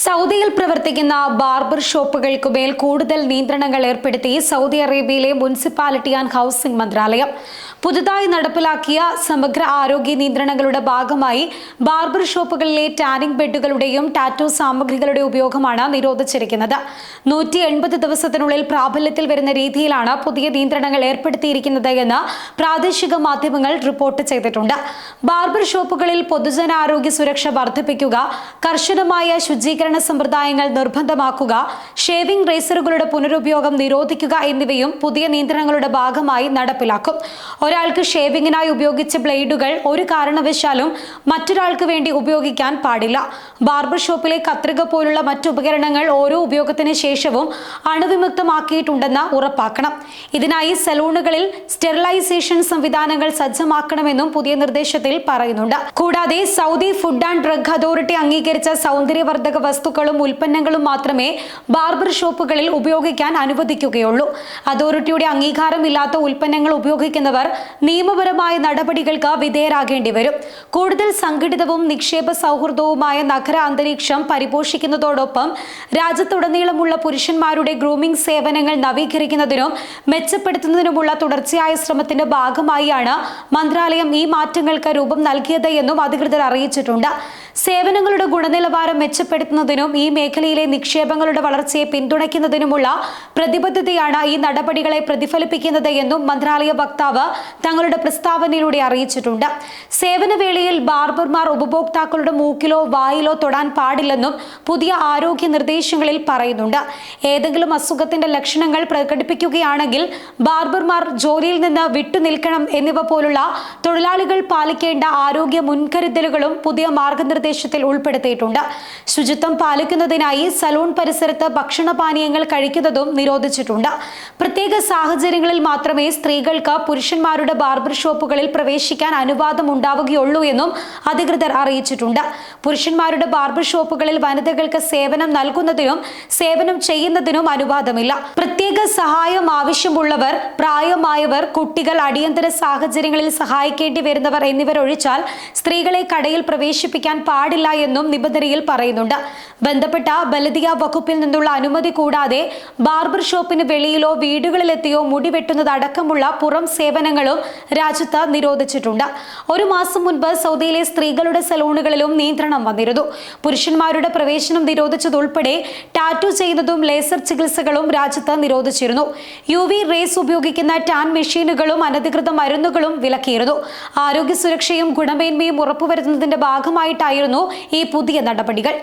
സൗദിയിൽ പ്രവർത്തിക്കുന്ന ബാർബർ ഷോപ്പുകൾക്ക് മേൽ കൂടുതൽ നിയന്ത്രണങ്ങൾ ഏർപ്പെടുത്തി സൗദി അറേബ്യയിലെ മുനിസിപ്പാലിറ്റി ആൻഡ് ഹൗസിംഗ് മന്ത്രാലയം. പുതുതായി നടപ്പിലാക്കിയ സമഗ്ര ആരോഗ്യ നിയന്ത്രണങ്ങളുടെ ഭാഗമായി ബാർബർ ഷോപ്പുകളിലെ ടാനിംഗ് ബെഡുകളുടെയും ടാറ്റോ സാമഗ്രികളുടെ ഉപയോഗമാണ് നിരോധിച്ചിരിക്കുന്നത്. 180 ദിവസത്തിനുള്ളിൽ പ്രാബല്യത്തിൽ വരുന്ന രീതിയിലാണ് പുതിയ നിയന്ത്രണങ്ങൾ ഏർപ്പെടുത്തിയിരിക്കുന്നത് എന്ന് പ്രാദേശിക മാധ്യമങ്ങൾ റിപ്പോർട്ട് ചെയ്തിട്ടുണ്ട്. ബാർബർ ഷോപ്പുകളിൽ പൊതുജനാരോഗ്യ സുരക്ഷ വർദ്ധിപ്പിക്കുക, കർശനമായ ശുചീകരണ സമ്പ്രദായങ്ങൾ നിർബന്ധമാക്കുക, ഷേവിംഗ് റേസറുകളുടെ പുനരുപയോഗം നിരോധിക്കുക എന്നിവയും പുതിയ നിയന്ത്രണങ്ങളുടെ ഭാഗമായി നടപ്പിലാക്കും. ഒരാൾക്ക് ഷേവിങ്ങിനായി ഉപയോഗിച്ച ബ്ലേഡുകൾ ഒരു കാരണവശാലും മറ്റൊരാൾക്ക് വേണ്ടി ഉപയോഗിക്കാൻ പാടില്ല. ബാർബർ ഷോപ്പിലെ കത്രിക പോലുള്ള മറ്റു ഉപകരണങ്ങൾ ഓരോ ഉപയോഗത്തിന് ശേഷവും അണുവിമുക്തമാക്കിയിട്ടുണ്ടെന്ന് ഉറപ്പാക്കണം. ഇതിനായി സലൂണുകളിൽ സ്റ്റെറിലൈസേഷൻ സംവിധാനങ്ങൾ സജ്ജമാക്കണമെന്നും പുതിയ നിർദ്ദേശത്തിൽ പറയുന്നുണ്ട്. കൂടാതെ Saudi food and drug authority അംഗീകരിച്ച സൗന്ദര്യവർദ്ധക വസ്തുക്കളും ഉൽപ്പന്നങ്ങളും മാത്രമേ ബാർബർ ഷോപ്പുകളിൽ ഉപയോഗിക്കാൻ അനുവദിക്കുകയുള്ളൂ. അതോറിറ്റിയുടെ അംഗീകാരമില്ലാത്ത ഉൽപ്പന്നങ്ങൾ ഉപയോഗിക്കുന്നവർ നിയമപരമായ നടപടികൾക്ക് വിധേയരാകേണ്ടി വരും. കൂടുതൽ സംഘടിതവും നിക്ഷേപ സൗഹൃദവുമായ നഗര അന്തരീക്ഷം പരിപോഷിക്കുന്നതോടൊപ്പം രാജ്യത്തുടനീളമുള്ള പുരുഷന്മാരുടെ ഗ്രൂമിംഗ് സേവനങ്ങൾ നവീകരിക്കുന്നതിനും മെച്ചപ്പെടുത്തുന്നതിനുമുള്ള തുടർച്ചയായ ശ്രമത്തിന്റെ ഭാഗമായാണ് മന്ത്രാലയം ഈ മാറ്റങ്ങൾക്ക് രൂപം നൽകിയത് എന്നും അധികൃതർ അറിയിച്ചിട്ടുണ്ട്. സേവനങ്ങളുടെ ഗുണനിലവാരം മെച്ചപ്പെടുത്തുന്നതിനും ഈ മേഖലയിലെ നിക്ഷേപങ്ങളുടെ വളർച്ചയെ പിന്തുണയ്ക്കുന്നതിനുമുള്ള പ്രതിബദ്ധതയാണ് ഈ നടപടികളെ പ്രതിഫലിപ്പിക്കുന്നത് എന്നും മന്ത്രാലയ വക്താവ് തങ്ങളുടെ പ്രസ്താവനയിലൂടെ അറിയിച്ചിട്ടുണ്ട്. സേവനവേളയിൽ ബാർബർമാർ ഉപഭോക്താക്കളുടെ മൂക്കിലോ വായിലോ തൊടാൻ പാടില്ലെന്നും പുതിയ ആരോഗ്യ നിർദ്ദേശങ്ങളിൽ പറയുന്നുണ്ട്. ഏതെങ്കിലും അസുഖത്തിന്റെ ലക്ഷണങ്ങൾ പ്രകടിപ്പിക്കുകയാണെങ്കിൽ ബാർബർമാർ ജോലിയിൽ നിന്ന് വിട്ടുനിൽക്കണം എന്നിവ പോലുള്ള തൊഴിലാളികൾ പാലിക്കേണ്ട ആരോഗ്യ മുൻകരുതലുകളും പുതിയ മാർഗനിർദ്ദേശത്തിൽ ഉൾപ്പെടുത്തിയിട്ടുണ്ട്. ശുചിത്വം പാലിക്കുന്നതിനായി സലൂൺ പരിസരത്ത് ഭക്ഷണപാനീയങ്ങൾ കഴിക്കുന്നതും നിരോധിച്ചിട്ടുണ്ട്. പ്രത്യേക സാഹചര്യങ്ങളിൽ മാത്രമേ സ്ത്രീകൾക്ക് പുരുഷന്മാരുടെ ബാർബർ ഷോപ്പുകളിൽ പ്രവേശിക്കാൻ അനുവാദം ഉണ്ടാവുകയുള്ളൂ എന്നും അധികൃതർ അറിയിച്ചിട്ടുണ്ട്. പുരുഷന്മാരുടെ ബാർബർ ഷോപ്പുകളിൽ വനിതകൾക്ക് സേവനം നൽകുന്നതിനും സേവനം ചെയ്യുന്നതിനും അനുവാദമില്ല. പ്രത്യേക സഹായം ആവശ്യമുള്ളവർ, പ്രായമായവർ, കുട്ടികൾ, അടിയന്തര സാഹചര്യങ്ങളിൽ സഹായിക്കേണ്ടി വരുന്നവർ എന്നിവരൊഴിച്ചാൽ സ്ത്രീകളെ കടയിൽ പ്രവേശിപ്പിക്കാൻ പാടില്ല എന്നും നിബന്ധനയിൽ പറയുന്നുണ്ട്. ബന്ധപ്പെട്ട ബലദിയ വകുപ്പിൽ നിന്നുള്ള അനുമതി കൂടാതെ ബാർബർ ഷോപ്പിന് വെളിയിലോ വീടുകളിലെത്തിയോ മുടി വെട്ടുന്നത് അടക്കമുള്ള പുറം സേവനങ്ങളും രാജ്യത്ത് നിരോധിച്ചിട്ടുണ്ട്. ഒരു മാസം മുൻപ് സൗദിയിലെ സ്ത്രീകളുടെ സലൂണുകളിലും നിയന്ത്രണം വന്നിരുന്നു. പുരുഷന്മാരുടെ പ്രവേശനം നിരോധിച്ചതുൾപ്പെടെ ടാറ്റു ചെയ്യുന്നതും ലേസർ ചികിത്സകളും രാജ്യത്ത് നിരോധിച്ചിരുന്നു. UV റേസ് ഉപയോഗിക്കുന്ന ടാൻ മെഷീനുകളും അനധികൃത മരുന്നുകളും വിലക്കിയിരുന്നു. ആരോഗ്യ സുരക്ഷയും ഗുണമേന്മയും ഉറപ്പുവരുത്തുന്നതിന്റെ ഭാഗമായിട്ടായിരുന്നു ഈ പുതിയ നടപടികൾ.